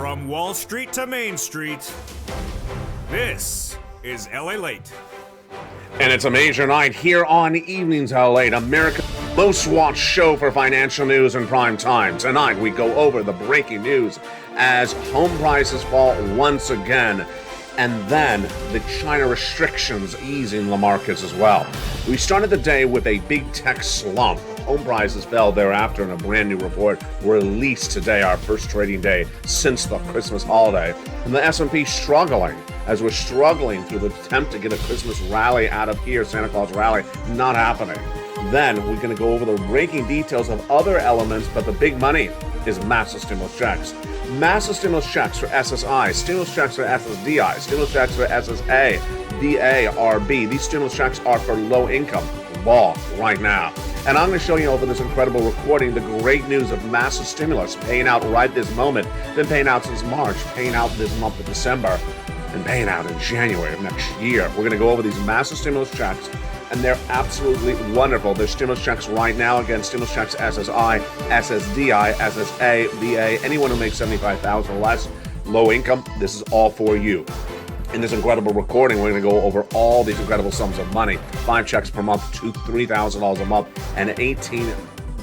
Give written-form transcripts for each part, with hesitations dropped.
From Wall Street to Main Street, this is LALATE. And it's a major night here on Evenings LALATE, America's most watched show for financial news in prime time. Tonight we go over the breaking news as home prices fall once again, and then the China restrictions easing the markets as well. We started the day with a big tech slump. Home prices fell thereafter in a brand new report released today, our first trading day since the Christmas holiday. And the S&P struggling, as we're struggling through the attempt to get a Christmas rally out of here, Santa Claus rally, not happening. Then we're going to go over the breaking details of other elements, but the big money is massive stimulus checks. Massive stimulus checks for SSI, stimulus checks for SSDI, stimulus checks for SSA, VARB. These stimulus checks are for low income law right now. And I'm going to show you over this incredible recording the great news of massive stimulus paying out right this moment, been paying out since March, paying out this month of December, and paying out in January of next year. We're going to go over these massive stimulus checks, and they're absolutely wonderful. There's stimulus checks right now. Again, stimulus checks SSI, SSDI, SSA, VA, anyone who makes $75,000 or less, low income, this is all for you. In this incredible recording, we're going to go over all these incredible sums of money. 5 checks per month to $3,000 a month, and 18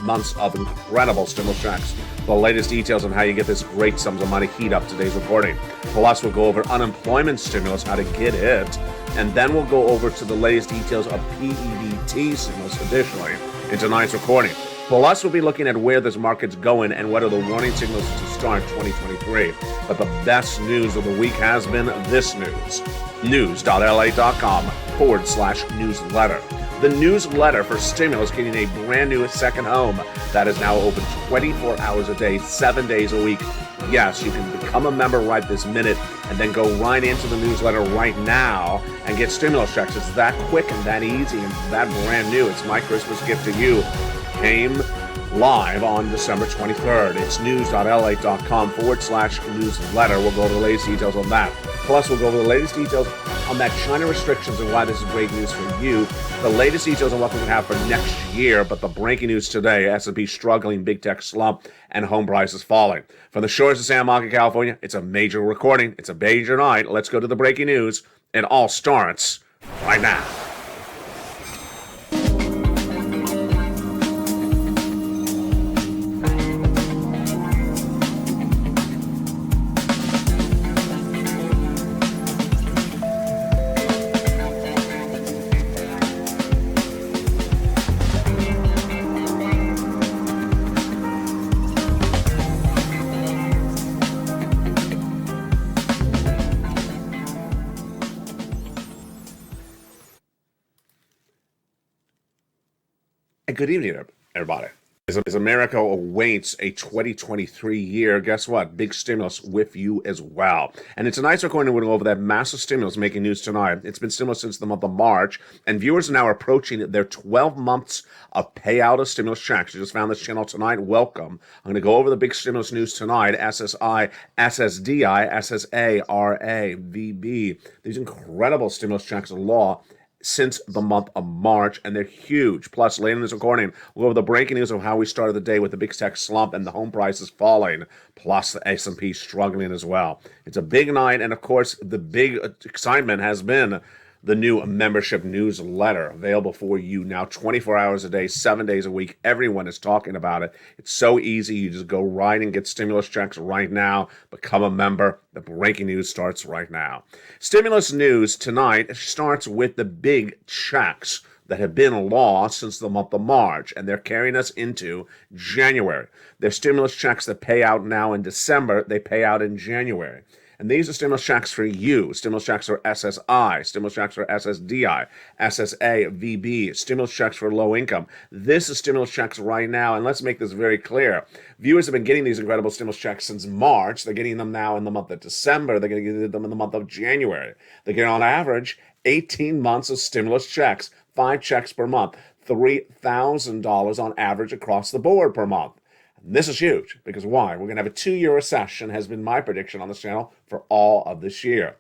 months of incredible stimulus checks. The latest details on how you get this great sums of money heat up today's reporting. Plus, we'll go over unemployment stimulus, how to get it, and then we'll go over to the latest details of PEBT stimulus additionally in tonight's recording. Plus, we'll be looking at where this market's going and what are the warning signals to start 2023. But the best news of the week has been this news. news.la.com/newsletter. The newsletter for stimulus getting a brand new second home that is now open 24 hours a day, 7 days a week. Yes, you can become a member right this minute and then go right into the newsletter right now and get stimulus checks. It's that quick and that easy and that brand new. It's my Christmas gift to you. Came live on December 23rd. It's news.la.com/newsletter. We'll go over the latest details on that. Plus, we'll go over the latest details on that China restrictions and why this is great news for you. The latest details on what we can have for next year, but the breaking news today, S&P struggling, big tech slump, and home prices falling. From the shores of San Marcos, California, it's a major recording. It's a major night. Let's go to the breaking news. It all starts right now. Good evening, everybody. As America awaits a 2023 year, guess what? Big stimulus with you as well. And in tonight's recording, we're going to go over that massive stimulus making news tonight. It's been stimulus since the month of March, and viewers are now approaching their 12 months of payout of stimulus checks. You just found this channel tonight. Welcome. I'm going to go over the big stimulus news tonight. SSI, SSDI, SSA, RA, VB. These incredible stimulus checks of law since the month of March, and they're huge. Plus, later in this recording, we'll go over the breaking news of how we started the day with the big tech slump and the home prices falling, plus the S&P struggling as well. It's a big night, and of course, the big excitement has been the new membership newsletter available for you now 24 hours a day, 7 days a week. Everyone is talking about it. It's so easy. You just go right and get stimulus checks right now. Become a member. The breaking news starts right now. Stimulus news tonight starts with the big checks that have been law since the month of March, and they're carrying us into January. They're stimulus checks that pay out now in December. They pay out in January. And these are stimulus checks for you. Stimulus checks for SSI, stimulus checks for SSDI, SSA, VB, stimulus checks for low income. This is stimulus checks right now, and let's make this very clear. Viewers have been getting these incredible stimulus checks since March. They're getting them now in the month of December. They're going to get them in the month of January. They're getting, on average, 18 months of stimulus checks, 5 checks per month, $3,000 on average across the board per month. This is huge, because why? We're going to have a 2-year recession, has been my prediction on this channel for all of this year.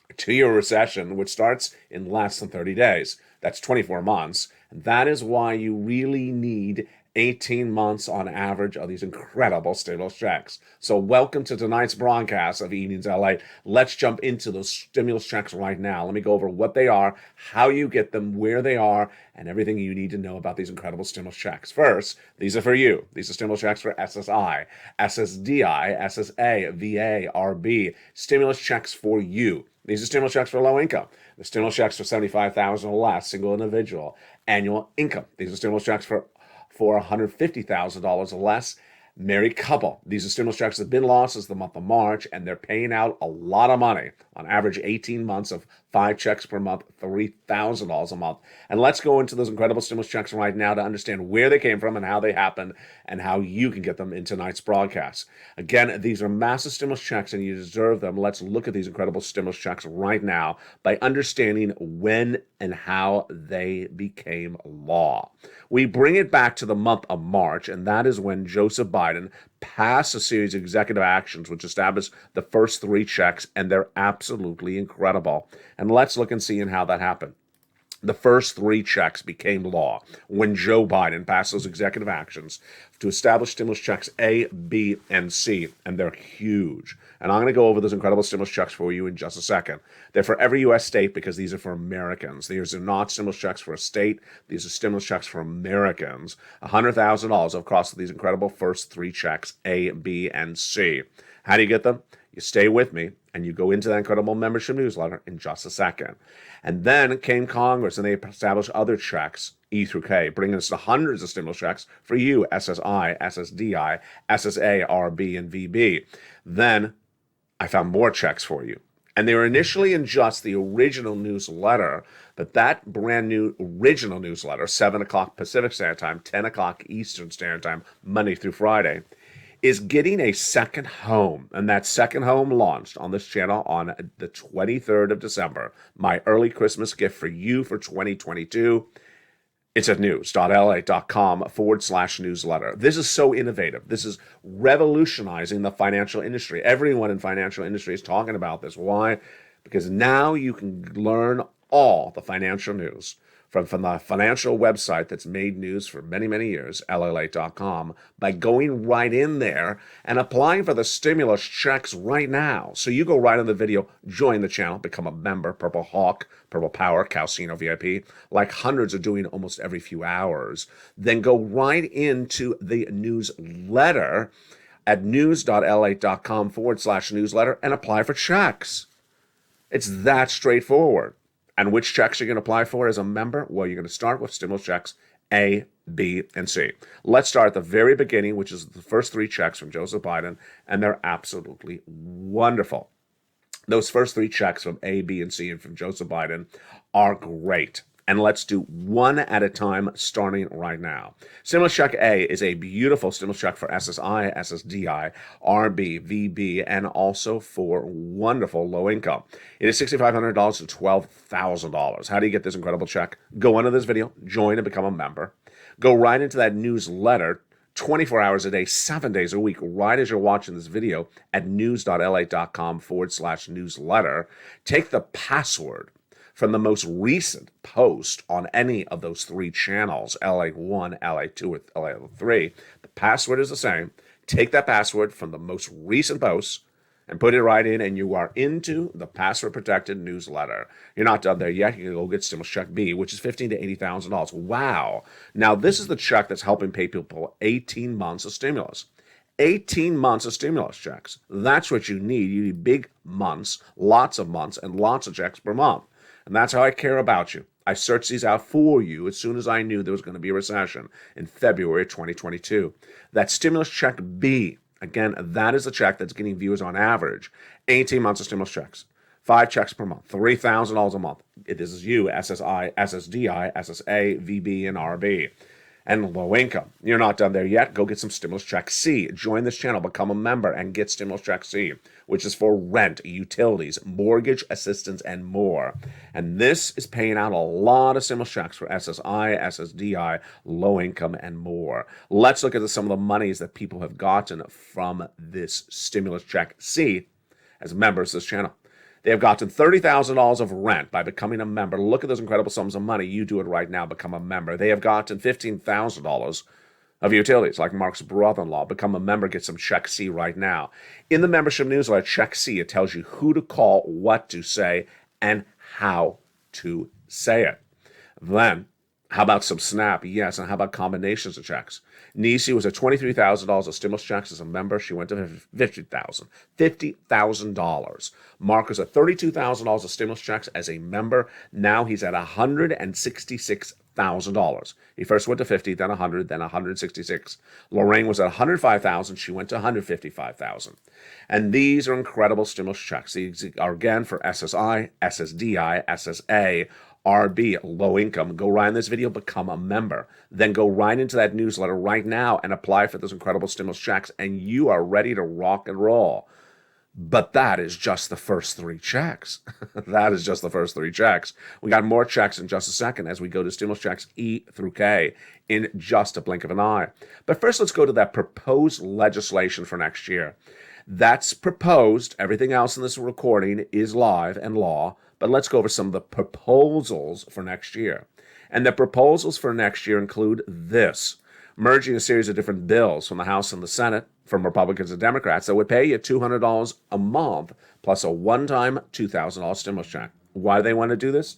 A 2-year recession, which starts in less than 30 days. That's 24 months. And that is why you really need 18 months on average of these incredible stimulus checks. So welcome to tonight's broadcast of Evenings LA. Let's jump into those stimulus checks right now. Let me go over what they are, how you get them, where they are, and everything you need to know about these incredible stimulus checks. First, these are for you. These are stimulus checks for SSI, SSDI, SSA, VA, RB. Stimulus checks for you. These are stimulus checks for low income. The stimulus checks for $75,000 or less, single individual, annual income. These are stimulus checks for $150,000 or less, married couple. These are stimulus checks that have been lost since the month of March, and they're paying out a lot of money. On average, 18 months of 5 checks per month, $3,000 a month. And let's go into those incredible stimulus checks right now to understand where they came from and how they happened and how you can get them in tonight's broadcast. Again, these are massive stimulus checks and you deserve them. Let's look at these incredible stimulus checks right now by understanding when and how they became law. We bring it back to the month of March, and that is when Joseph Biden passed a series of executive actions which established the first 3 checks, and they're absolutely incredible. And let's look and see how that happened. The first 3 checks became law when Joe Biden passed those executive actions to establish stimulus checks A, B, and C, and they're huge. And I'm going to go over those incredible stimulus checks for you in just a second. They're for every U.S. state because these are for Americans. These are not stimulus checks for a state. These are stimulus checks for Americans. $100,000 across these incredible first 3 checks, A, B, and C. How do you get them? You stay with me, and you go into that incredible membership newsletter in just a second. And then came Congress, and they established other checks, E through K, bringing us to hundreds of stimulus checks for you, SSI, SSDI, SSA, RB, and VB. Then I found more checks for you. And they were initially in just the original newsletter, but that brand new original newsletter, 7 o'clock Pacific Standard Time, 10 o'clock Eastern Standard Time, Monday through Friday, is getting a second home. And that second home launched on this channel on the 23rd of December. My early Christmas gift for you for 2022. It's at news.lalate.com/newsletter. This is so innovative. This is revolutionizing the financial industry. Everyone in financial industry is talking about this. Why? Because now you can learn all the financial news from the financial website that's made news for many, many years, LALATE.com, by going right in there and applying for the stimulus checks right now. So you go right in the video, join the channel, become a member, Purple Hawk, Purple Power, Calcino VIP, like hundreds are doing almost every few hours. Then go right into the newsletter at news.lalate.com/newsletter and apply for checks. It's that straightforward. And which checks you're going to apply for as a member? Well, you're going to start with stimulus checks A, B, and C. Let's start at the very beginning, which is the first 3 checks from Joseph Biden, and they're absolutely wonderful. Those first 3 checks from A, B, and C and from Joseph Biden are great. And let's do one at a time, starting right now. Stimulus check A is a beautiful stimulus check for SSI, SSDI, RB, VB, and also for wonderful low income. It is $6,500 to $12,000. How do you get this incredible check? Go under this video, join and become a member. Go right into that newsletter 24 hours a day, 7 days a week, right as you're watching this video at news.lalate.com/newsletter. Take the password from the most recent post on any of those 3 channels, LA1, LA2, or LA3. The password is the same. Take that password from the most recent posts and put it right in, and you are into the password-protected newsletter. You're not done there yet. You can go get stimulus check B, which is $15,000 to $80,000. Wow. Now, this is the check that's helping pay people 18 months of stimulus. 18 months of stimulus checks. That's what you need. You need big months, lots of months, and lots of checks per month. And that's how I care about you. I searched these out for you as soon as I knew there was going to be a recession in February 2022. That stimulus check B, again, that is the check that's getting viewers on average. 18 months of stimulus checks. 5 checks per month. $3,000 a month. This is you, SSI, SSDI, SSA, VB, and RB. And low income. You're not done there yet. Go get some stimulus check C. Join this channel, become a member, and get stimulus check C, which is for rent, utilities, mortgage assistance, and more. And this is paying out a lot of stimulus checks for SSI, SSDI, low income, and more. Let's look at some of the monies that people have gotten from this stimulus check C as members of this channel. They have gotten $30,000 of rent by becoming a member. Look at those incredible sums of money. You do it right now. Become a member. They have gotten $15,000 of utilities, like Mark's brother-in-law. Become a member, get some Check C right now. In the membership newsletter, Check C, it tells you who to call, what to say, and how to say it. Then, how about some SNAP? Yes, and how about combinations of checks? Nisi was at $23,000 of stimulus checks as a member. She went to $50,000. $50,000. Mark was at $32,000 of stimulus checks as a member. Now he's at $166,000. He first went to 50, then 100, then 166. Lorraine was at 105,000. She went to 155,000. And these are incredible stimulus checks. These are again for SSI, SSDI, SSA, RB, low income. Go right in this video, become a member. Then go right into that newsletter right now and apply for those incredible stimulus checks, and you are ready to rock and roll. But that is just the first 3 checks. That is just the first 3 checks. We got more checks in just a second as we go to stimulus checks E through K in just a blink of an eye. But first, let's go to that proposed legislation for next year. That's proposed. Everything else in this recording is live and law. But let's go over some of the proposals for next year. And the proposals for next year include this: merging a series of different bills from the House and the Senate, from Republicans and Democrats, that would pay you $200 a month plus a one-time $2,000 stimulus check. Why do they want to do this?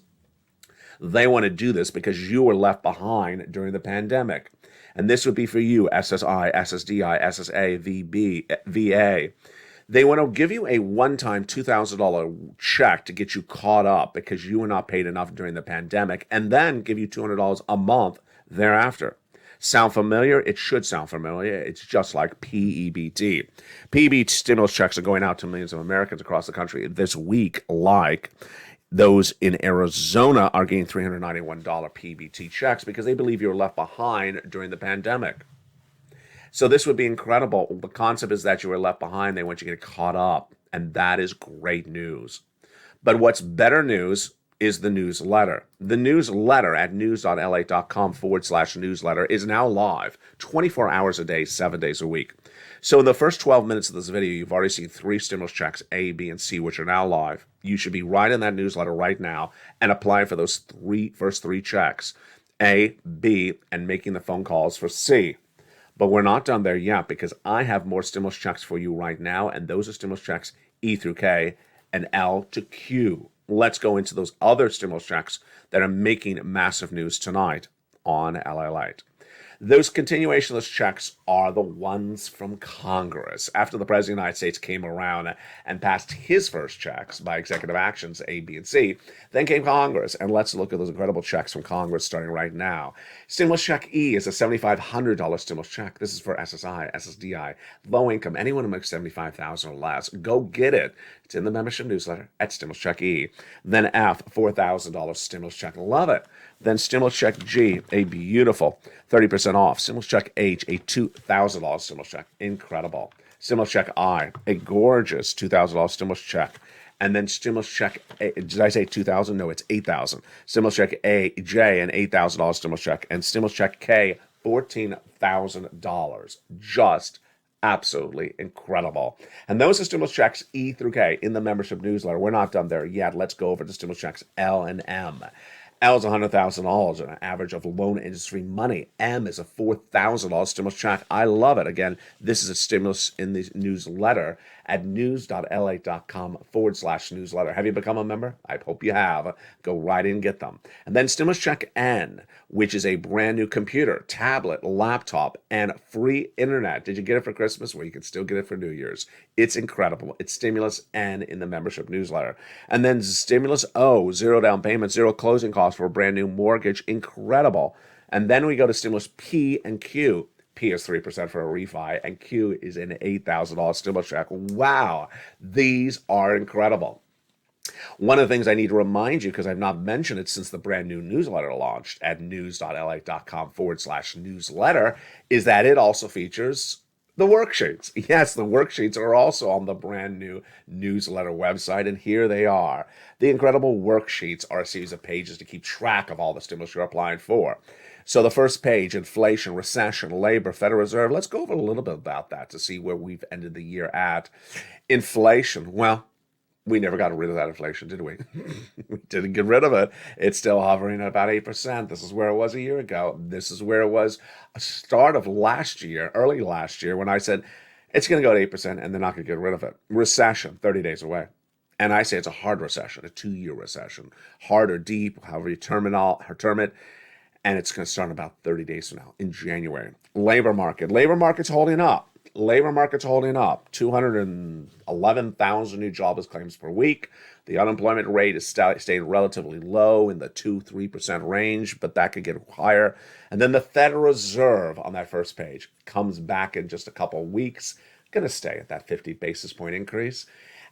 They want to do this because you were left behind during the pandemic. And this would be for you, SSI, SSDI, SSA, VB, VA. They want to give you a one-time $2,000 check to get you caught up because you were not paid enough during the pandemic, and then give you $200 a month thereafter. Sound familiar? It should sound familiar. It's just like PEBT. PEBT stimulus checks are going out to millions of Americans across the country this week, like those in Arizona are getting $391 PEBT checks because they believe you were left behind during the pandemic. So this would be incredible. The concept is that you were left behind. They want you to get caught up, and that is great news. But what's better news is the newsletter. The newsletter at news.lalate.com/newsletter is now live 24 hours a day, 7 days a week. So in the first 12 minutes of this video, you've already seen 3 stimulus checks, A, B, and C, which are now live. You should be right in that newsletter right now and applying for those first three checks, A, B, and making the phone calls for C. But we're not done there yet because I have more stimulus checks for you right now, and those are stimulus checks E through K and L to Q. Let's go into those other stimulus checks that are making massive news tonight on LALATE. Those continuation of those checks are the ones from Congress. After the President of the United States came around and passed his first checks by executive actions, A, B, and C, then came Congress. And let's look at those incredible checks from Congress starting right now. Stimulus check E is a $7,500 stimulus check. This is for SSI, SSDI, low income, anyone who makes $75,000 or less. Go get it. It's in the membership newsletter at Stimulus Check E. Then F, $4,000 stimulus check. Love it. Then Stimulus Check G, a beautiful 30% off. Stimulus Check H, a $2,000 stimulus check. Incredible. Stimulus Check I, a gorgeous $2,000 stimulus check. And then Stimulus Check A, did I say 2,000? No, it's 8,000. Stimulus Check J, an $8,000 stimulus check. And Stimulus Check K, $14,000. Just absolutely incredible. And those are stimulus checks E through K in the membership newsletter. We're not done there yet. Let's go over to stimulus checks L and M. L is $100,000, an average of loan industry money. M is a $4,000 stimulus check. I love it. Again, this is a stimulus in the newsletter at news.lalate.com/newsletter. Have you become a member? I hope you have. Go right in and get them. And then stimulus check N, which is a brand new computer, tablet, laptop, and free internet. Did you get it for Christmas? Well, you can still get it for New Year's. It's incredible. It's stimulus N in the membership newsletter. And then stimulus O, zero down payment, zero closing costs for a brand new mortgage. Incredible. And then we go to stimulus P and Q. P is 3% for a refi, and Q is an $8,000 stimulus check. Wow, these are incredible. One of the things I need to remind you, because I've not mentioned it since the brand new newsletter launched at news.lalate.com/newsletter, is that it also features the worksheets. Yes, the worksheets are also on the brand new newsletter website, and here they are. The incredible worksheets are a series of pages to keep track of all the stimulus you're applying for. So the first page, inflation, recession, labor, Federal Reserve. Let's go over a little bit about that to see where we've ended the year at. Inflation, well, We never got rid of that inflation, did we? We didn't get rid of it. It's still hovering at about 8%. This is where it was a year ago. This is where it was a start of last year, early last year, when I said it's going to go to 8% and they're not going to get rid of it. Recession, 30 days away. And I say it's a hard recession, a 2-year recession, hard or deep, however you term it. And it's going to start in about 30 days from now, in January. Labor market's holding up. 211,000 new jobless claims per week. The unemployment rate is staying relatively low in the 2-3% range, but that could get higher. And then the Federal Reserve on that first page comes back in just a couple of weeks, going to stay at that 50 basis point increase.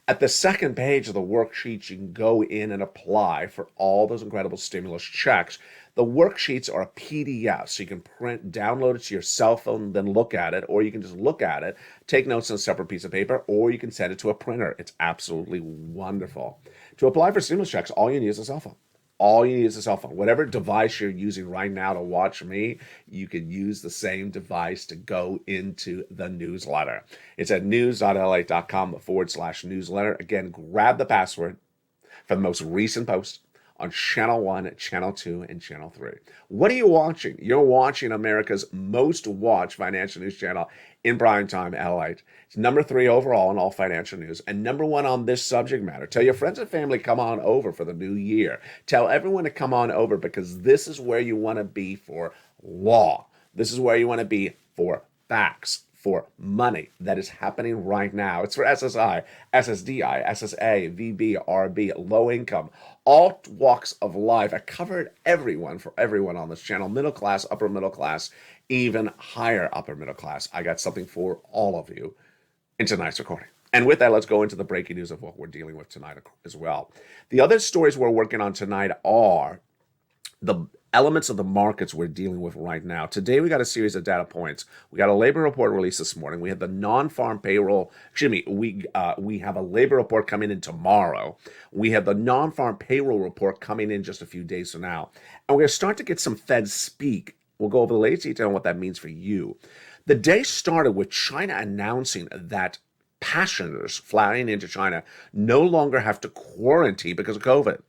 At the second page of the worksheet, you can go in and apply for all those incredible stimulus checks. The worksheets are a PDF, so you can download it to your cell phone, then look at it, or you can just look at it, take notes on a separate piece of paper, or you can send it to a printer. It's absolutely wonderful. To apply for stimulus checks, all you need is a cell phone. Whatever device you're using right now to watch me, you can use the same device to go into the newsletter. It's at news.lalate.com/newsletter. Again, grab the password for the most recent post on Channel 1, Channel 2, and Channel 3. What are you watching? You're watching America's most watched financial news channel in prime time, LALATE. It's number 3 overall in all financial news and number 1 on this subject matter. Tell your friends and family, come on over for the new year. Tell everyone to come on over, because this is where you want to be for law. This is where you want to be for facts, for money that is happening right now. It's for SSI, SSDI, SSA, VB, RB, low income, all walks of life. I covered everyone on this channel, middle class, upper middle class, even higher upper middle class. I got something for all of you in tonight's recording. And with that, let's go into the breaking news of what we're dealing with tonight as well. The other stories we're working on tonight are the elements of the markets we're dealing with right now. Today, we got a series of data points. We got a labor report released this morning. We had the non-farm payroll. We have a labor report coming in tomorrow. We have the non-farm payroll report coming in just a few days from now. And we're going to start to get some Fed speak. We'll go over the latest detail on what that means for you. The day started with China announcing that passengers flying into China no longer have to quarantine because of COVID.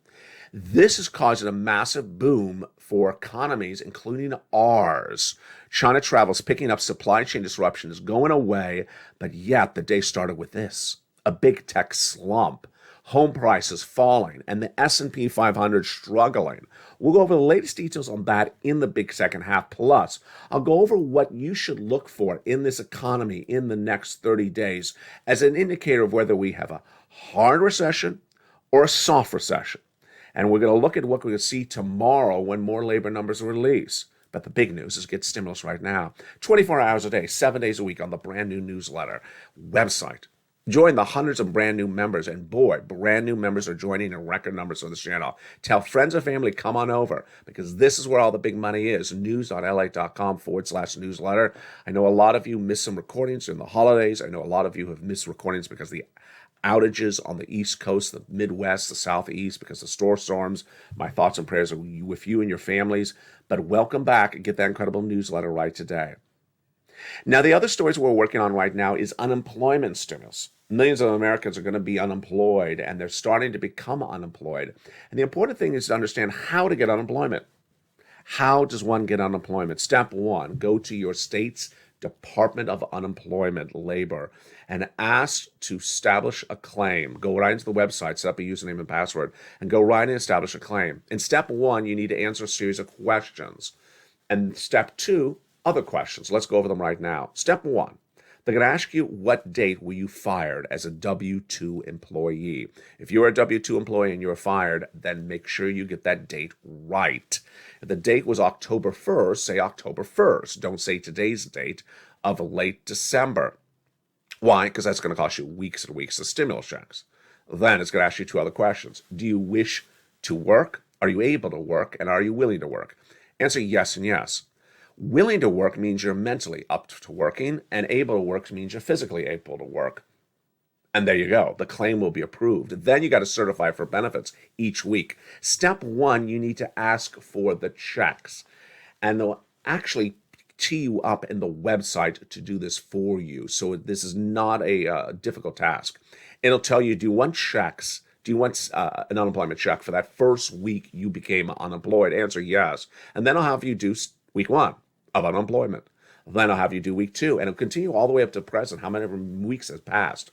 This is causing a massive boom for economies, including ours. China travel is picking up, supply chain disruption is going away, but yet the day started with this: a big tech slump, home prices falling, and the S&P 500 struggling. We'll go over the latest details on that in the big second half. Plus, I'll go over what you should look for in this economy in the next 30 days as an indicator of whether we have a hard recession or a soft recession. And we're going to look at what we're going to see tomorrow when more labor numbers are released. But the big news is get stimulus right now. 24 hours a day, 7 days a week on the brand new newsletter website. Join the hundreds of brand new members. And boy, brand new members are joining in record numbers on this channel. Tell friends and family, come on over, because this is where all the big money is. news.lalate.com/newsletter. I know a lot of you missed some recordings during the holidays. I know a lot of you have missed recordings because the outages on the East Coast, the Midwest, the Southeast, because of storms. My thoughts and prayers are with you and your families. But welcome back and get that incredible newsletter right today. Now, the other stories we're working on right now is unemployment stimulus. Millions of Americans are going to be unemployed, and they're starting to become unemployed. And the important thing is to understand how to get unemployment. How does one get unemployment? Step 1, go to your state's Department of Unemployment Labor and ask to establish a claim. Go right into the website, set up a username and password, and go right and establish a claim. In step 1, you need to answer a series of questions. And step 2, other questions. Let's go over them right now. Step 1, they're going to ask you, what date were you fired as a W-2 employee? If you're a W-2 employee and you're fired, then make sure you get that date right. If the date was October 1st, say October 1st. Don't say today's date of late December. Why? Because that's going to cost you weeks and weeks of stimulus checks. Then it's going to ask you 2 other questions. Do you wish to work? Are you able to work? And are you willing to work? Answer yes and yes. Willing to work means you're mentally up to working, and able to work means you're physically able to work. And there you go. The claim will be approved. Then you got to certify for benefits each week. Step 1, you need to ask for the checks. And they'll actually tee you up in the website to do this for you. So this is not a difficult task. It'll tell you, do you want checks? Do you want an unemployment check for that first week you became unemployed? Answer yes. And then I'll have you do week 1 of unemployment. Then I'll have you do week 2. And it'll continue all the way up to present, how many weeks has passed.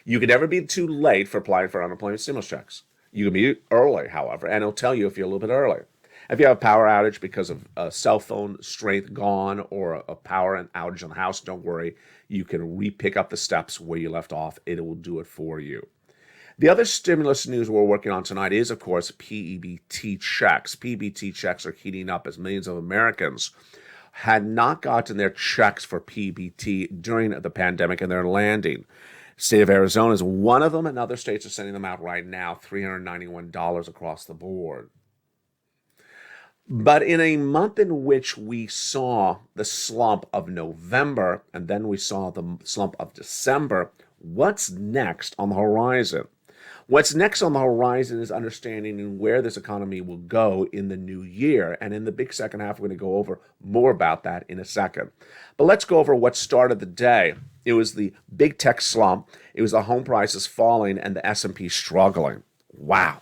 You can never be too late for applying for unemployment stimulus checks. You can be early, however, and it'll tell you if you're a little bit early. If you have a power outage because of a cell phone strength gone or a power outage in the house, don't worry. You can re-pick up the steps where you left off. It will do it for you. The other stimulus news we're working on tonight is, of course, PEBT checks. PEBT checks are heating up as millions of Americans had not gotten their checks for PEBT during the pandemic, and they're landing. State of Arizona is one of them, and other states are sending them out right now, $391 across the board. But in a month in which we saw the slump of November, and then we saw the slump of December, what's next on the horizon? What's next on the horizon is understanding where this economy will go in the new year. And in the big second half, we're going to go over more about that in a second. But let's go over what started the day. It was the big tech slump. It was the home prices falling and the S&P struggling. Wow.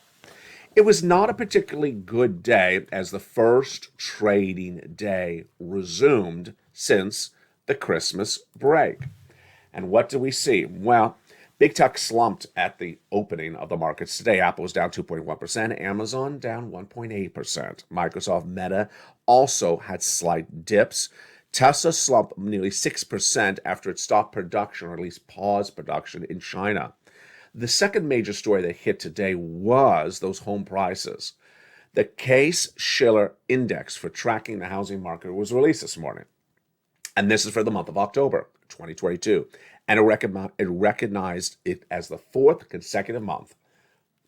It was not a particularly good day as the first trading day resumed since the Christmas break. And what do we see? Well, big tech slumped at the opening of the markets today. Apple was down 2.1%, Amazon down 1.8%. Microsoft, Meta also had slight dips. Tesla slumped nearly 6% after it stopped production, or at least paused production, in China. The second major story that hit today was those home prices. The Case-Shiller Index for tracking the housing market was released this morning. And this is for the month of October 2022. And it recognized it as the fourth consecutive month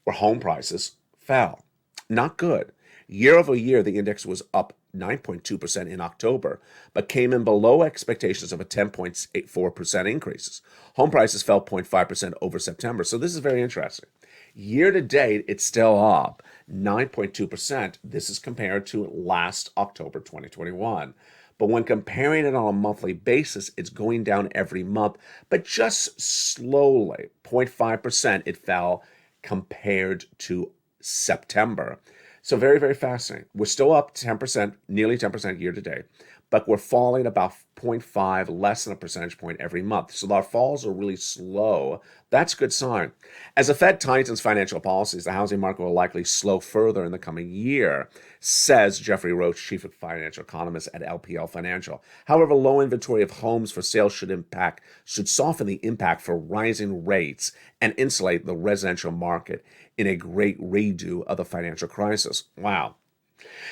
where home prices fell. Not good. Year over year, the index was up 9.2% in October, but came in below expectations of a 10.84% increase. Home prices fell 0.5% over September. So this is very interesting. Year to date, it's still up 9.2%. This is compared to last October 2021. But when comparing it on a monthly basis, it's going down every month, but just slowly, 0.5% it fell compared to September. So very, very fascinating. We're still up 10%, nearly 10% year to date, but we're falling about 0.5, less than a percentage point every month. So our falls are really slow. That's a good sign. As the Fed tightens financial policies, the housing market will likely slow further in the coming year, says Jeffrey Roach, chief financial economist at LPL Financial. However, low inventory of homes for sale should soften the impact for rising rates and insulate the residential market in a great redo of the financial crisis. Wow.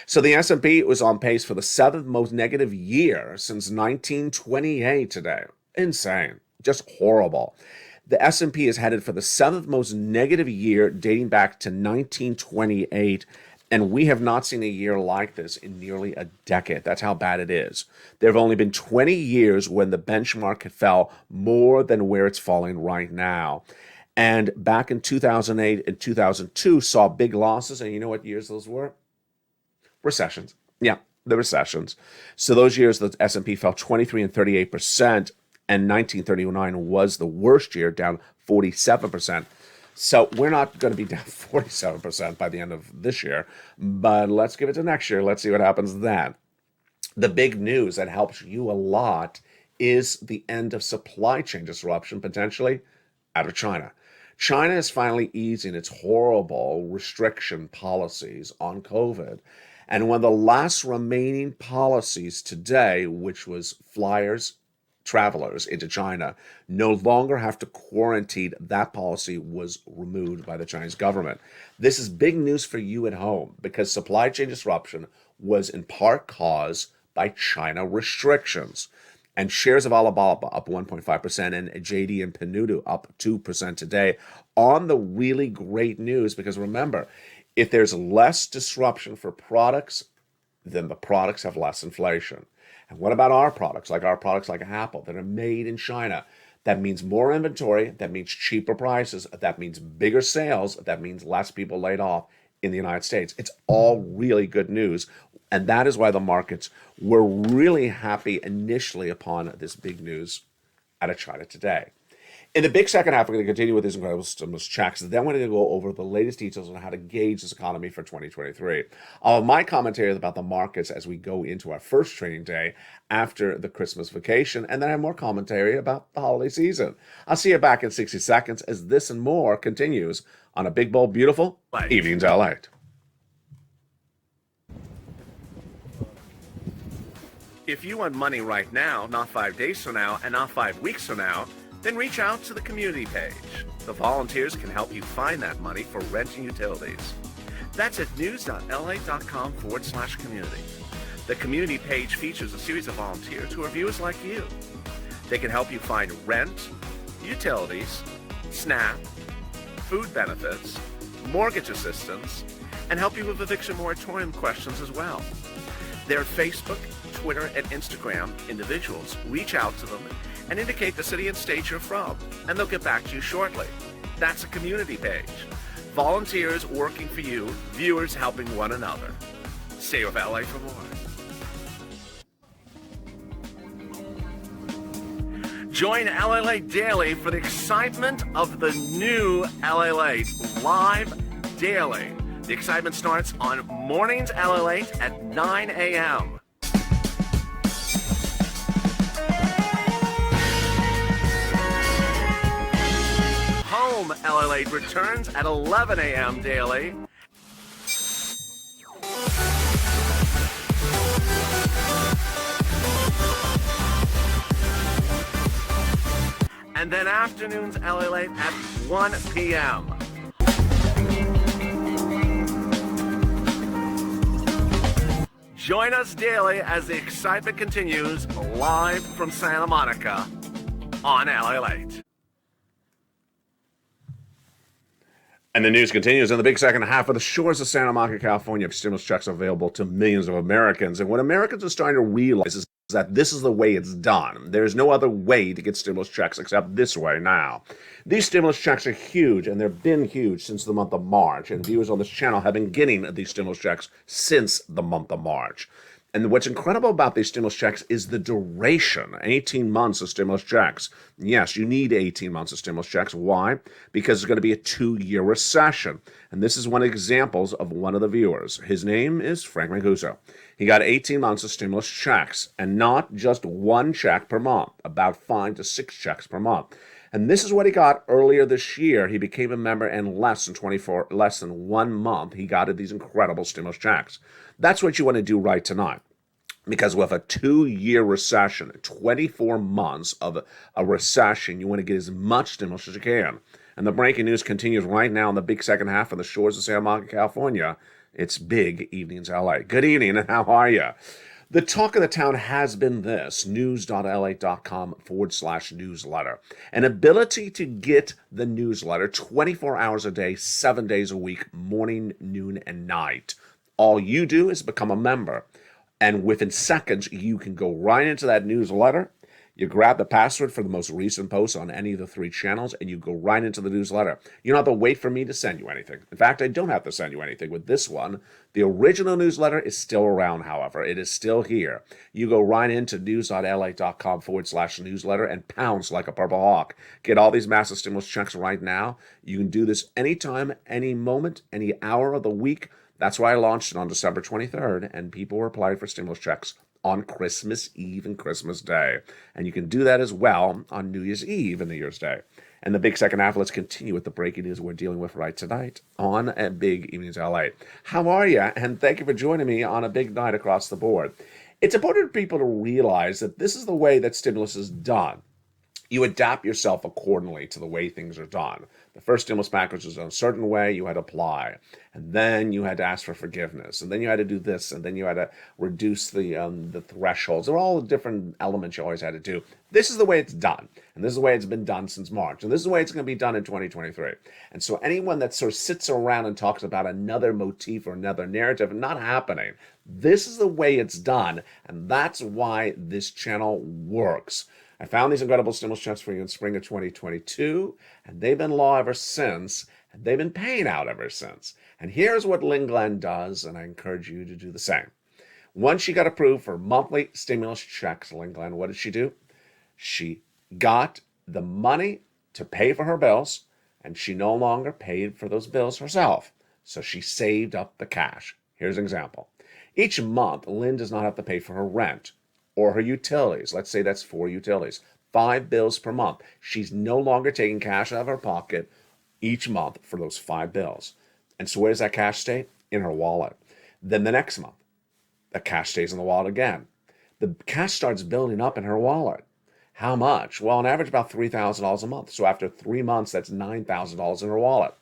So the S&P was on pace for the seventh most negative year since 1928 today. Insane. Just horrible. The S&P is headed for the seventh most negative year dating back to 1928, and we have not seen a year like this in nearly a decade. That's how bad it is. There have only been 20 years when the benchmark fell more than where it's falling right now. And back in 2008 and 2002 saw big losses, and you know what years those were? Recessions. Yeah, the recessions. So those years, the S&P fell 23 and 38%, and 1939 was the worst year, down 47%. So we're not going to be down 47% by the end of this year, but let's give it to next year. Let's see what happens then. The big news that helps you a lot is the end of supply chain disruption, potentially out of China. China is finally easing its horrible restriction policies on COVID. And one of the last remaining policies today, which was travelers into China, no longer have to quarantine, that policy was removed by the Chinese government. This is big news for you at home because supply chain disruption was in part caused by China restrictions. And shares of Alibaba up 1.5%, and JD and Pinduoduo up 2% today on the really great news. Because remember, if there's less disruption for products, then the products have less inflation. And what about our products like Apple that are made in China? That means more inventory. That means cheaper prices. That means bigger sales. That means less people laid off in the United States. It's all really good news. And that is why the markets were really happy initially upon this big news out of China today. In the big second half, we're going to continue with these incredible stimulus checks. Then we're going to go over the latest details on how to gauge this economy for 2023. I'll have my commentary about the markets as we go into our first trading day after the Christmas vacation, and then I have more commentary about the holiday season. I'll see you back in 60 seconds as this and more continues on a big, bold, beautiful Evenings LALATE. If you want money right now, not 5 days from now, and not 5 weeks from now, then reach out to the community page. The volunteers can help you find that money for rent and utilities. That's at news.la.com/community. The community page features a series of volunteers who are viewers like you. They can help you find rent, utilities, SNAP, food benefits, mortgage assistance, and help you with eviction moratorium questions as well. Their Facebook, Twitter, and Instagram individuals reach out to them and indicate the city and state you're from, and they'll get back to you shortly. That's a community page. Volunteers working for you, viewers helping one another. Stay with LA for more. Join LALATE Daily for the excitement of the new LALATE live daily. The excitement starts on mornings LALATE at 9 a.m. Home LALATE returns at 11 a.m. daily. And then afternoons LALATE at 1 p.m. Join us daily as the excitement continues live from Santa Monica on LALATE. And the news continues in the big second half of the shores of Santa Monica, California. Stimulus checks available to millions of Americans. And what Americans are starting to realize is that this is the way it's done. There's no other way to get stimulus checks except this way now. These stimulus checks are huge, and they've been huge since the month of March. And viewers on this channel have been getting these stimulus checks since the month of March. And what's incredible about these stimulus checks is the duration, 18 months of stimulus checks. Yes, you need 18 months of stimulus checks. Why? Because it's going to be a 2-year recession. And this is one of the examples of one of the viewers. His name is Frank Mancuso. He got 18 months of stimulus checks, and not just one check per month, about 5 to 6 checks per month. And this is what he got earlier this year. He became a member in less than 1 month. He got these incredible stimulus checks. That's what you want to do right tonight. Because with a 2-year recession, 24 months of a recession, you want to get as much stimulus as you can. And the breaking news continues right now in the big second half of the shores of Santa Monica, California. It's Big Evenings LA. Good evening, and how are you? The talk of the town has been this, news.la.com/newsletter. An ability to get the newsletter 24 hours a day, 7 days a week, morning, noon, and night. All you do is become a member. And within seconds, you can go right into that newsletter. You grab the password for the most recent posts on any of the 3 channels, and you go right into the newsletter. You don't have to wait for me to send you anything. In fact, I don't have to send you anything with this one. The original newsletter is still around, however. It is still here. You go right into news.la.com/newsletter and pounce like a purple hawk. Get all these massive stimulus checks right now. You can do this anytime, any moment, any hour of the week. That's why I launched it on December 23rd, and people were applying for stimulus checks on Christmas Eve and Christmas Day. And you can do that as well on New Year's Eve and New Year's Day. And the big second half, let's continue with the breaking news we're dealing with right tonight on a Big Evenings LA. How are you? And thank you for joining me on a big night across the board. It's important for people to realize that this is the way that stimulus is done. You adapt yourself accordingly to the way things are done. The first stimulus package was done a certain way, you had to apply. And then you had to ask for forgiveness. And then you had to do this. And then you had to reduce the thresholds. There were all the different elements you always had to do. This is the way it's done. And this is the way it's been done since March. And this is the way it's going to be done in 2023. And so anyone that sort of sits around and talks about another motif or another narrative, not happening. This is the way it's done. And that's why this channel works. I found these incredible stimulus checks for you in spring of 2022, and they've been law ever since, and they've been paying out ever since. And here's what Lynn Glenn does, and I encourage you to do the same. Once she got approved for monthly stimulus checks, Lynn Glenn, what did she do? She got the money to pay for her bills, and she no longer paid for those bills herself. So she saved up the cash. Here's an example. Each month, Lynn does not have to pay for her rent or her utilities. Let's say that's 4 utilities. 5 bills per month. She's no longer taking cash out of her pocket each month for those 5 bills. And so where does that cash stay? In her wallet. Then the next month, the cash stays in the wallet again. The cash starts building up in her wallet. How much? Well, on average, about $3,000 a month. So after 3 months, that's $9,000 in her wallet.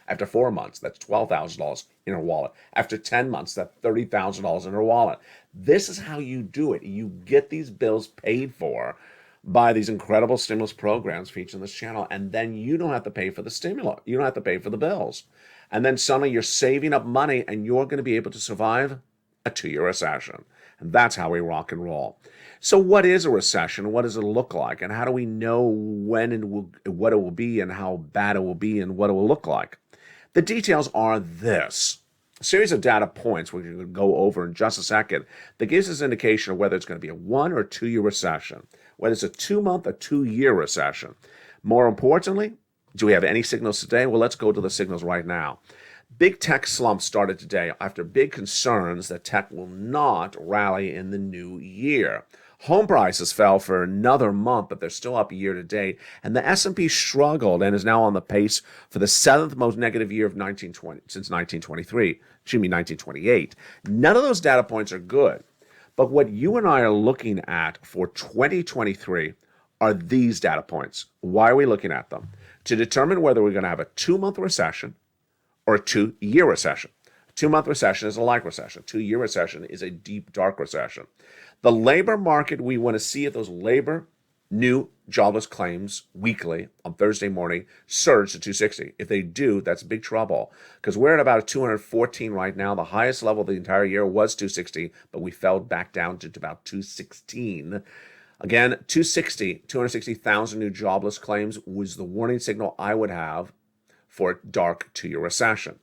After 4 months, that's $12,000 in her wallet. After 10 months, that's $30,000 in her wallet. This is how you do it. You get these bills paid for by these incredible stimulus programs featured on this channel, and then you don't have to pay for the stimulus. You don't have to pay for the bills. And then suddenly you're saving up money, and you're going to be able to survive a 2-year recession. And that's how we rock and roll. So what is a recession? What does it look like? And how do we know when and what it will be and how bad it will be and what it will look like? The details are this. A series of data points we're going to go over in just a second that gives us an indication of whether it's going to be a 1 or 2 year recession, whether it's a 2-month or 2-year recession. More importantly, do we have any signals today? Well, let's go to the signals right now. Big tech slump started today after big concerns that tech will not rally in the new year. Home prices fell for another month, but they're still up year to date. And the S&P struggled and is now on the pace for the 7th most negative year of since 1928. None of those data points are good. But what you and I are looking at for 2023 are these data points. Why are we looking at them? To determine whether we're going to have a 2-month recession or a 2-year recession. A 2-month recession is a light recession. 2-year recession is a deep, dark recession. The labor market, we want to see if those labor new jobless claims weekly on Thursday morning surge to 260. If they do, that's big trouble because we're at about 214 right now. The highest level of the entire year was 260, but we fell back down to about 216. Again, 260,000 new jobless claims was the warning signal I would have for a dark 2-year recession.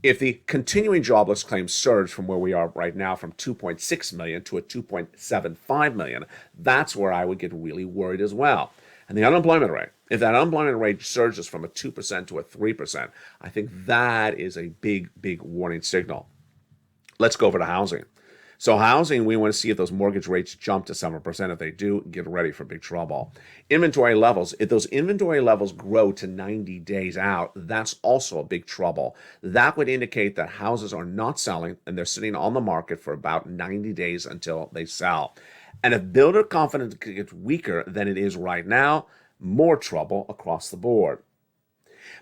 If the continuing jobless claims surge from where we are right now from 2.6 million to a 2.75 million, that's where I would get really worried as well. And the unemployment rate, if that unemployment rate surges from a 2% to a 3%, I think that is a big, big warning signal. Let's go over to housing. So housing, we want to see if those mortgage rates jump to 7%. If they do, get ready for big trouble. Inventory levels, if those inventory levels grow to 90 days out, that's also a big trouble. That would indicate that houses are not selling and they're sitting on the market for about 90 days until they sell. And if builder confidence gets weaker than it is right now, more trouble across the board.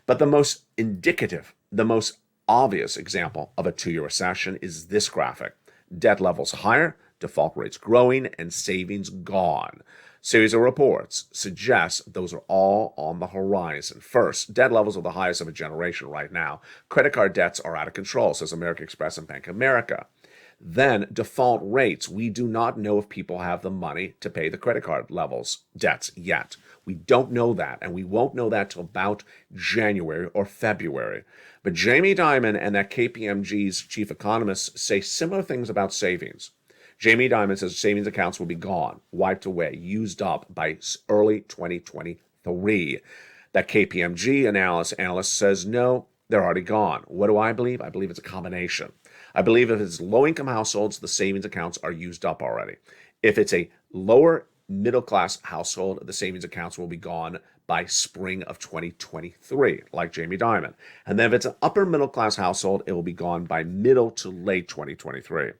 But the most indicative, the most obvious example of a 2-year recession is this graphic. Debt levels higher, default rates growing, and savings gone. Series of reports suggest those are all on the horizon. First, debt levels are the highest of a generation right now. Credit card debts are out of control, says American Express and Bank of America. Then default rates. We do not know if people have the money to pay the credit card debts yet. We don't know that, and we won't know that till about January or February. But Jamie Dimon and that KPMG's chief economist say similar things about savings. Jamie Dimon says savings accounts will be gone, wiped away, used up by early 2023. That KPMG analyst says no, they're already gone. What do I believe? I believe it's a combination. I believe if it's low-income households, the savings accounts are used up already. If it's a lower middle-class household, the savings accounts will be gone by spring of 2023, like Jamie Dimon. And then if it's an upper middle-class household, it will be gone by middle to late 2023.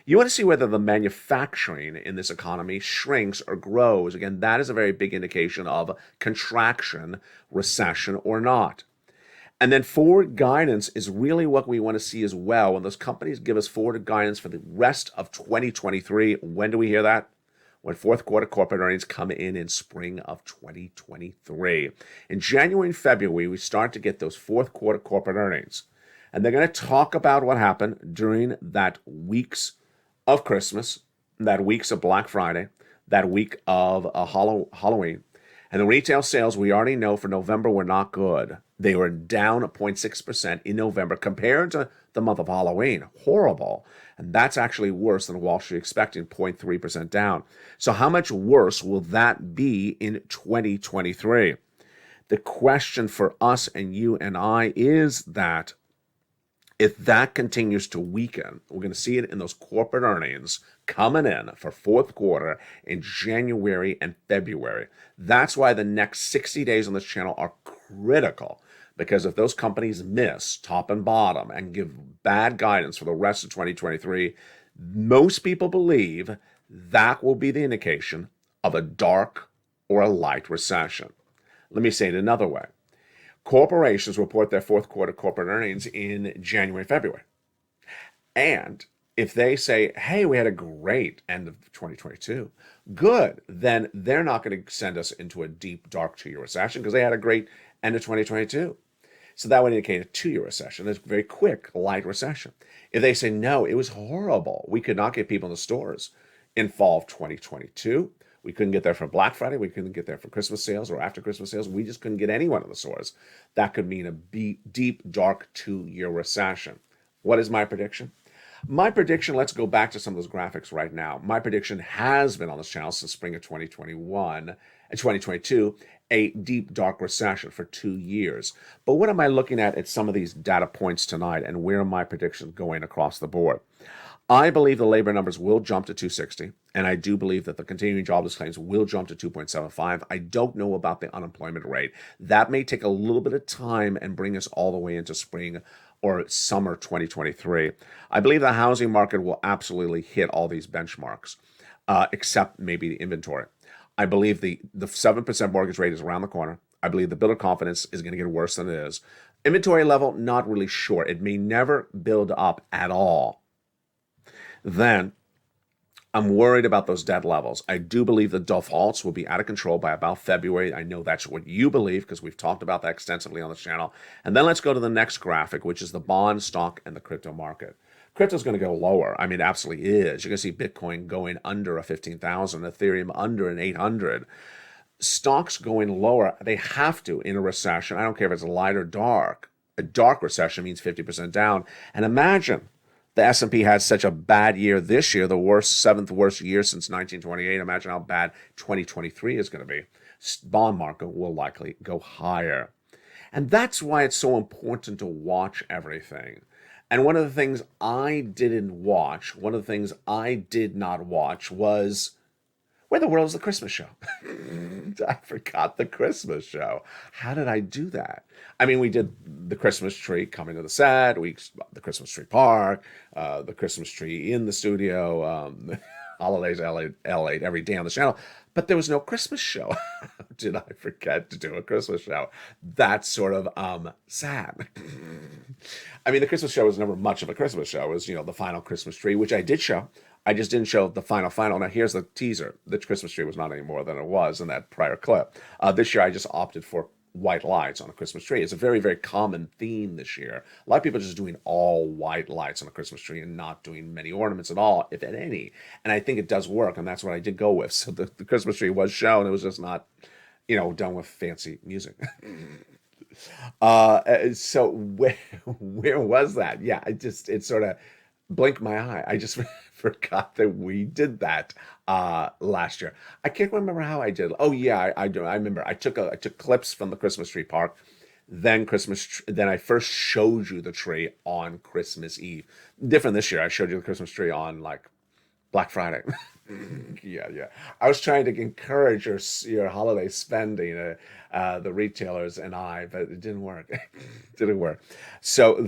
You want to see whether the manufacturing in this economy shrinks or grows. Again, that is a very big indication of contraction, recession, or not. And then forward guidance is really what we want to see as well. When those companies give us forward guidance for the rest of 2023, when do we hear that? When fourth quarter corporate earnings come in spring of 2023. In January and February, we start to get those fourth quarter corporate earnings. And they're going to talk about what happened during that weeks of Christmas, that weeks of Black Friday, that week of Halloween. And the retail sales, we already know for November were not good. They were down 0.6% in November compared to the month of Halloween. Horrible. And that's actually worse than Wall Street expecting, 0.3% down. So how much worse will that be in 2023? The question for us and you and I is that if that continues to weaken, we're going to see it in those corporate earnings coming in for fourth quarter in January and February. That's why the next 60 days on this channel are critical, because if those companies miss top and bottom and give bad guidance for the rest of 2023, most people believe that will be the indication of a dark or a light recession. Let me say it another way. Corporations report their fourth quarter corporate earnings in January, February. And if they say, hey, we had a great end of 2022, good, then they're not going to send us into a deep, dark 2-year recession because they had a great end of 2022. So that would indicate a 2-year recession, a very quick, light recession. If they say, no, it was horrible, we could not get people in the stores in fall of 2022, we couldn't get there for Black Friday. We couldn't get there for Christmas sales or after Christmas sales. We just couldn't get anyone in the stores. That could mean a deep, dark 2-year recession. What is my prediction? My prediction, let's go back to some of those graphics right now. My prediction has been on this channel since spring of 2021 and 2022, a deep, dark recession for 2 years. But what am I looking at some of these data points tonight, and where are my predictions going across the board? I believe the labor numbers will jump to 260, and I do believe that the continuing jobless claims will jump to 2.75. I don't know about the unemployment rate. That may take a little bit of time and bring us all the way into spring or summer 2023. I believe the housing market will absolutely hit all these benchmarks, except maybe the inventory. I believe the 7% mortgage rate is around the corner. I believe the builder confidence is going to get worse than it is. Inventory level, not really sure. It may never build up at all. Then I'm worried about those debt levels. I do believe the defaults will be out of control by about February. I know that's what you believe because we've talked about that extensively on this channel. And then let's go to the next graphic, which is the bond, stock, and the crypto market. Crypto's going to go lower. I mean, it absolutely is. You're going to see Bitcoin going under a 15,000, Ethereum under an 800. Stocks going lower. They have to in a recession. I don't care if it's light or dark. A dark recession means 50% down. And imagine the S&P had such a bad year this year, the worst, 7th worst year since 1928. Imagine how bad 2023 is going to be. Bond market will likely go higher. And that's why it's so important to watch everything. And one of the things I didn't watch, one of the things I did not watch was, where the world is the Christmas show? I forgot the Christmas show. How did I do that? I mean, we did the Christmas tree coming to the set, the Christmas tree park, the Christmas tree in the studio, holidays, LALATE every day on the channel, but there was no Christmas show. Did I forget to do a Christmas show? That's sort of sad. I mean, the Christmas show was never much of a Christmas show. It was, the final Christmas tree, which I did show. I just didn't show the final. Now, here's the teaser. The Christmas tree was not any more than it was in that prior clip. This year, I just opted for white lights on a Christmas tree. It's a very, very common theme this year. A lot of people are just doing all white lights on a Christmas tree and not doing many ornaments at all, if at any. And I think it does work, and that's what I did go with. So the Christmas tree was shown. It was just not, done with fancy music. So where was that? Yeah, it sort of blinked my eye. I just forgot that we did that last year. I can't remember how I did. Oh yeah, I do. I remember. I took clips from the Christmas tree park. Then I first showed you the tree on Christmas Eve. Different this year. I showed you the Christmas tree on like Black Friday. Yeah. I was trying to encourage your holiday spending, the retailers and I, but it didn't work. Didn't work. So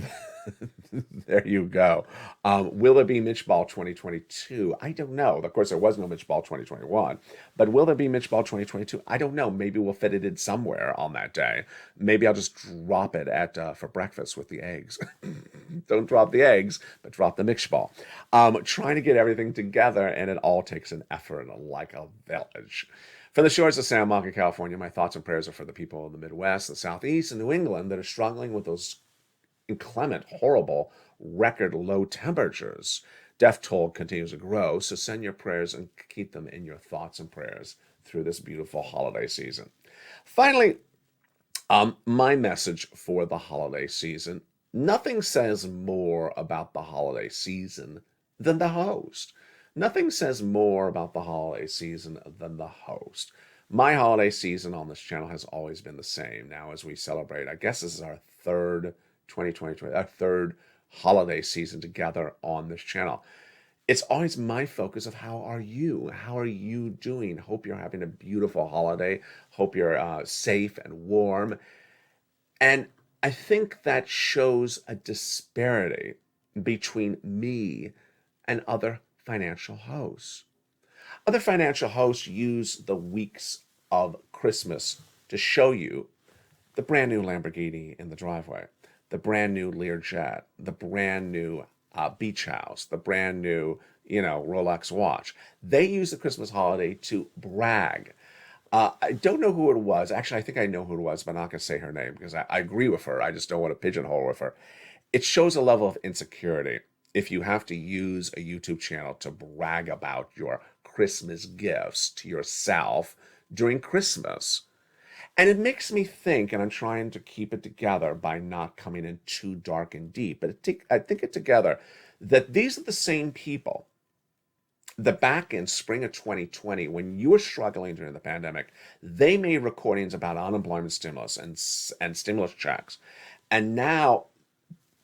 there you go. Will there be Mitch Ball 2022? I don't know. Of course, there was no Mitch Ball 2021, but will there be Mitch Ball 2022? I don't know. Maybe we'll fit it in somewhere on that day. Maybe I'll just drop it for breakfast with the eggs. Don't drop the eggs, but drop the Mitch Ball. Trying to get everything together, and it all takes an effort like a village. From the shores of Santa Monica, California, my thoughts and prayers are for the people in the Midwest, the Southeast, and New England that are struggling with those inclement, horrible, record low temperatures. Death toll continues to grow, so send your prayers and keep them in your thoughts and prayers through this beautiful holiday season. Finally, My message for the holiday season: nothing says more about the holiday season than the host. Nothing says more about the holiday season than the host. My holiday season on this channel has always been the same. Now, as we celebrate, I guess this is our third 2020, our third holiday season together on this channel. It's always my focus of how are you? How are you doing? Hope you're having a beautiful holiday. Hope you're safe and warm. And I think that shows a disparity between me and other financial hosts. Other financial hosts use the weeks of Christmas to show you the brand new Lamborghini in the driveway, the brand new Learjet, the brand new beach house, the brand new, Rolex watch. They use the Christmas holiday to brag. I don't know who it was. Actually, I think I know who it was, but I'm not going to say her name because I agree with her. I just don't want to pigeonhole with her. It shows a level of insecurity if you have to use a YouTube channel to brag about your Christmas gifts to yourself during Christmas. And it makes me think, and I'm trying to keep it together by not coming in too dark and deep, but I think it together that these are the same people that back in spring of 2020, when you were struggling during the pandemic, they made recordings about unemployment stimulus and stimulus checks. And now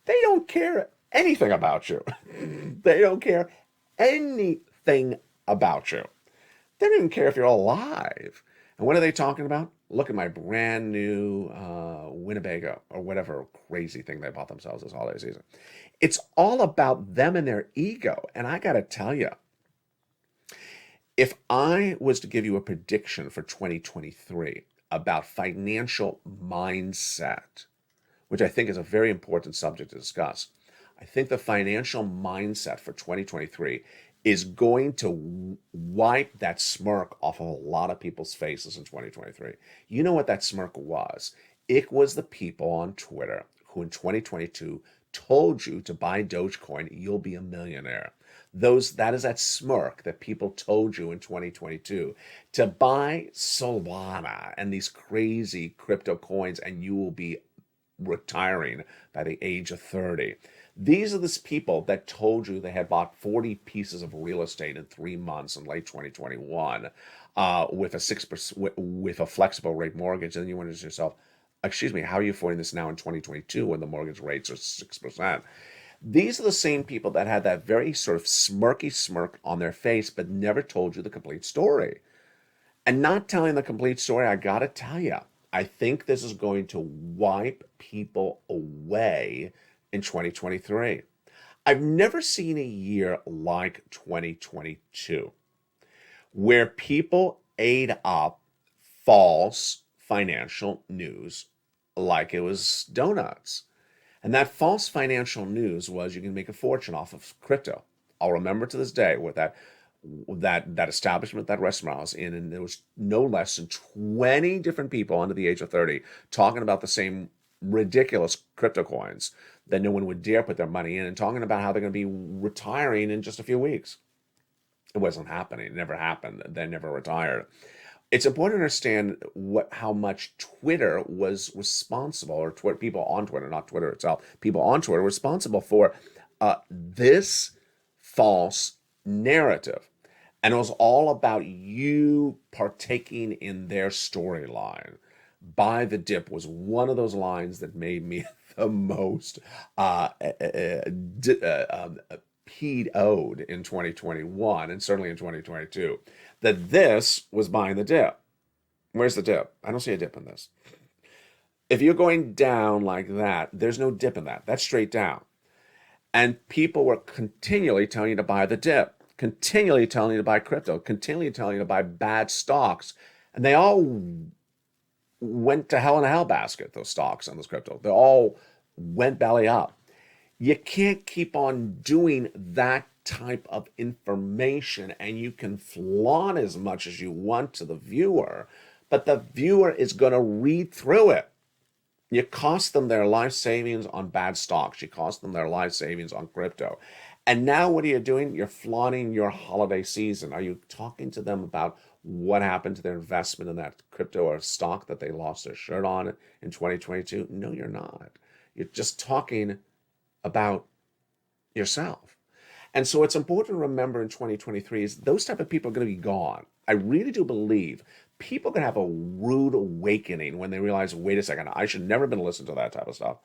they don't care anything about you. They don't care anything about you. They don't even care if you're alive. And what are they talking about? Look at my brand new Winnebago or whatever crazy thing they bought themselves this holiday season. It's all about them and their ego. And I got to tell you, if I was to give you a prediction for 2023 about financial mindset, which I think is a very important subject to discuss, I think the financial mindset for 2023 is going to wipe that smirk off of a lot of people's faces in 2023. You know what that smirk was? It was the people on Twitter who in 2022 told you to buy Dogecoin, you'll be a millionaire. That is that smirk that people told you in 2022 to buy Solana and these crazy crypto coins and you will be retiring by the age of 30. These are the people that told you they had bought 40 pieces of real estate in 3 months in late 2021 with a 6% with a flexible rate mortgage. And then you wonder to yourself, excuse me, how are you affording this now in 2022 when the mortgage rates are 6%? These are the same people that had that very sort of smirky smirk on their face, but never told you the complete story. And not telling the complete story, I gotta tell you, I think this is going to wipe people away in 2023. I've never seen a year like 2022 where people ate up false financial news like it was donuts. And that false financial news was you can make a fortune off of crypto. I'll remember to this day with that establishment, that restaurant I was in, and there was no less than 20 different people under the age of 30 talking about the same ridiculous crypto coins that no one would dare put their money in and talking about how they're going to be retiring in just a few weeks. It wasn't happening. It never happened. They never retired. It's important to understand how much Twitter was responsible, or people on Twitter, not Twitter itself, people on Twitter were responsible for this false narrative. And it was all about you partaking in their storyline. Buy the dip was one of those lines that made me the most peed-owed in 2021 and certainly in 2022. That this was buying the dip. Where's the dip? I don't see a dip in this. If you're going down like that, there's no dip in that. That's straight down. And people were continually telling you to buy the dip, continually telling you to buy crypto, continually telling you to buy bad stocks. And they all went to hell in a hell basket, those stocks and those crypto. They all went belly up. You can't keep on doing that type of information, and you can flaunt as much as you want to the viewer, but the viewer is going to read through it. You cost them their life savings on bad stocks. You cost them their life savings on crypto. And now what are you doing? You're flaunting your holiday season. Are you talking to them about what happened to their investment in that crypto or stock that they lost their shirt on in 2022? No, you're not. You're just talking about yourself. And so it's important to remember in 2023 is those type of people are going to be gone. I really do believe people can have a rude awakening when they realize, wait a second, I should never have been listening to that type of stuff.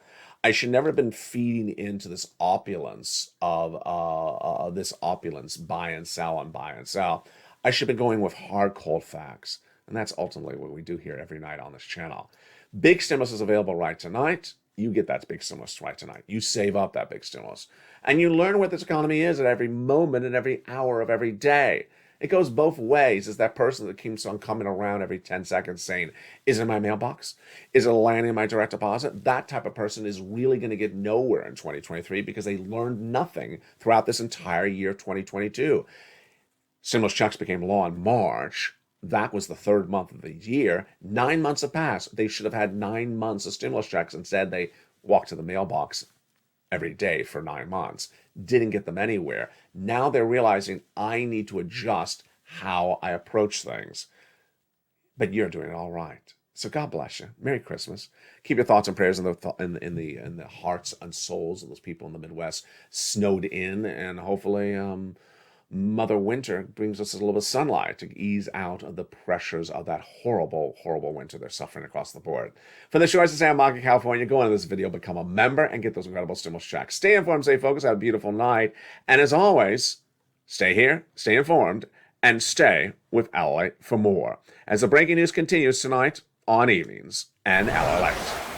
I should never have been feeding into this opulence of this opulence, buy and sell and buy and sell. I should be going with hard, cold facts. And that's ultimately what we do here every night on this channel. Big stimulus is available right tonight. You get that big stimulus right tonight. You save up that big stimulus. And you learn what this economy is at every moment and every hour of every day. It goes both ways. Is that person that keeps on coming around every 10 seconds saying, is it in my mailbox? Is it landing in my direct deposit? That type of person is really going to get nowhere in 2023 because they learned nothing throughout this entire year, 2022. Stimulus checks became law in March. That was the third month of the year. 9 months have passed. They should have had 9 months of stimulus checks. Instead, they walked to the mailbox every day for 9 months. Didn't get them anywhere. Now they're realizing I need to adjust how I approach things. But you're doing it all right. So God bless you. Merry Christmas. Keep your thoughts and prayers in the hearts and souls of those people in the Midwest snowed in, and hopefully Mother Winter brings us a little bit of sunlight to ease out of the pressures of that horrible, horrible winter they're suffering across the board. For the show, I say I'm Mark in California. Go into this video, become a member, and get those incredible stimulus checks. Stay informed, stay focused, have a beautiful night. And as always, stay here, stay informed, and stay with LALATE for more. As the breaking news continues tonight on Evenings and LALATE.